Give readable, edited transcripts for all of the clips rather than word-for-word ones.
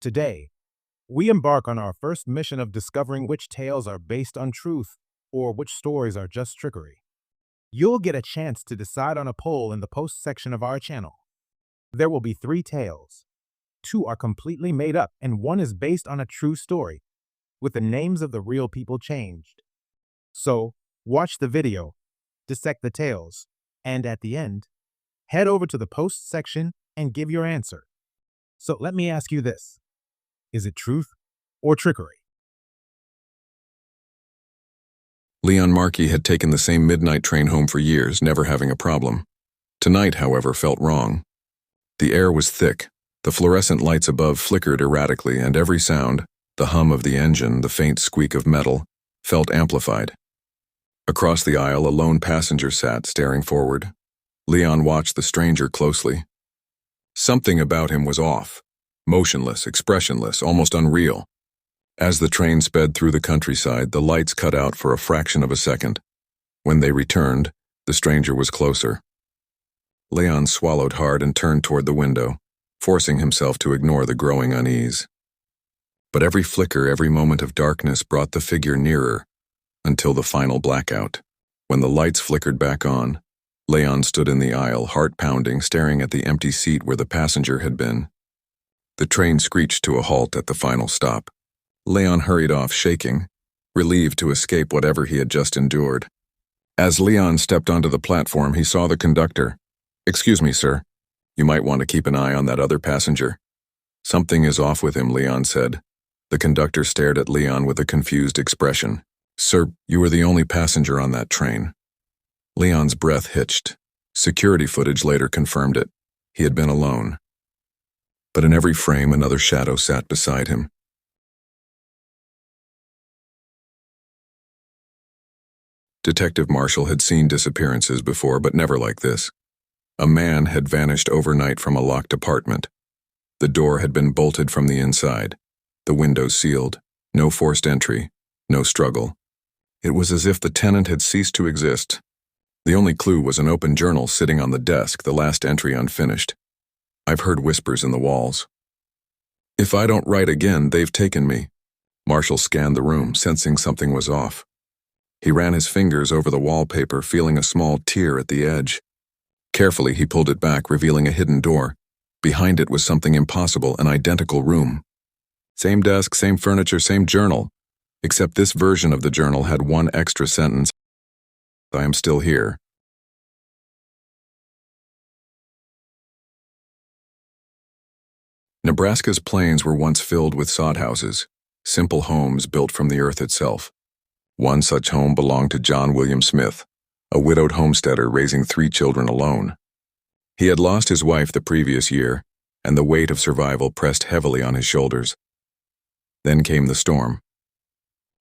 Today, we embark on our first mission of discovering which tales are based on truth or which stories are just trickery. You'll get a chance to decide on a poll in the post section of our channel. There will be 3 tales. 2 are completely made up and 1 is based on a true story, with the names of the real people changed. So, watch the video, dissect the tales, and at the end, head over to the post section and give your answer. So let me ask you this. Is it truth or trickery? Leon Markey had taken the same midnight train home for years, never having a problem. Tonight, however, felt wrong. The air was thick, the fluorescent lights above flickered erratically, and every sound, the hum of the engine, the faint squeak of metal, felt amplified. Across the aisle, a lone passenger sat, staring forward. Leon watched the stranger closely. Something about him was off, motionless, expressionless, almost unreal. As the train sped through the countryside, the lights cut out for a fraction of a second. When they returned, the stranger was closer. Leon swallowed hard and turned toward the window, forcing himself to ignore the growing unease. But every flicker, every moment of darkness brought the figure nearer, until the final blackout. When the lights flickered back on, Leon stood in the aisle, heart pounding, staring at the empty seat where the passenger had been. The train screeched to a halt at the final stop. Leon hurried off, shaking, relieved to escape whatever he had just endured. As Leon stepped onto the platform, he saw the conductor. "Excuse me, sir. You might want to keep an eye on that other passenger." "Something is off with him," Leon said. The conductor stared at Leon with a confused expression. "Sir, you were the only passenger on that train." Leon's breath hitched. Security footage later confirmed it. He had been alone. But in every frame, another shadow sat beside him. Detective Marshall had seen disappearances before, but never like this. A man had vanished overnight from a locked apartment. The door had been bolted from the inside, the windows sealed, no forced entry, no struggle. It was as if the tenant had ceased to exist. The only clue was an open journal sitting on the desk, the last entry unfinished. "I've heard whispers in the walls. If I don't write again, they've taken me." Marshall scanned the room, sensing something was off. He ran his fingers over the wallpaper, feeling a small tear at the edge. Carefully, he pulled it back, revealing a hidden door. Behind it was something impossible, an identical room. Same desk, same furniture, same journal. Except this version of the journal had one extra sentence. "I am still here." Nebraska's plains were once filled with sod houses, simple homes built from the earth itself. One such home belonged to John William Smith, a widowed homesteader raising 3 children alone. He had lost his wife the previous year, and the weight of survival pressed heavily on his shoulders. Then came the storm.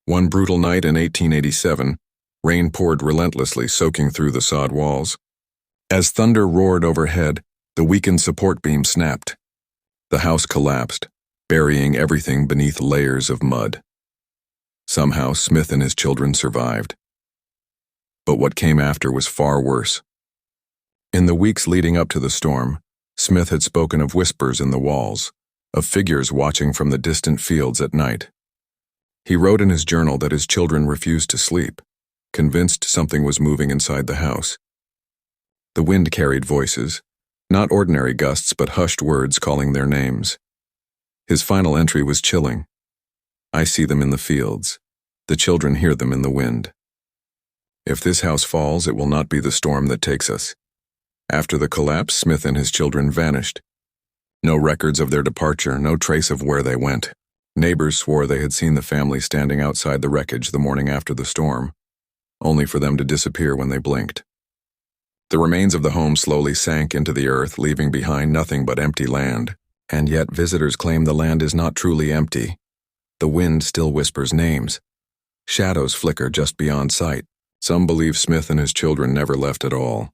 One brutal night in 1887, rain poured relentlessly, soaking through the sod walls. As thunder roared overhead, the weakened support beam snapped. The house collapsed, burying everything beneath layers of mud. Somehow, Smith and his children survived. But what came after was far worse. In the weeks leading up to the storm, Smith had spoken of whispers in the walls, of figures watching from the distant fields at night. He wrote in his journal that his children refused to sleep, convinced something was moving inside the house. The wind carried voices, not ordinary gusts but hushed words calling their names. His final entry was chilling. "I see them in the fields. The children hear them in the wind. If this house falls, it will not be the storm that takes us." After the collapse, Smith and his children vanished. No records of their departure, no trace of where they went. Neighbors swore they had seen the family standing outside the wreckage the morning after the storm, only for them to disappear when they blinked. The remains of the home slowly sank into the earth, leaving behind nothing but empty land. And yet visitors claim the land is not truly empty. The wind still whispers names. Shadows flicker just beyond sight. Some believe Smith and his children never left at all,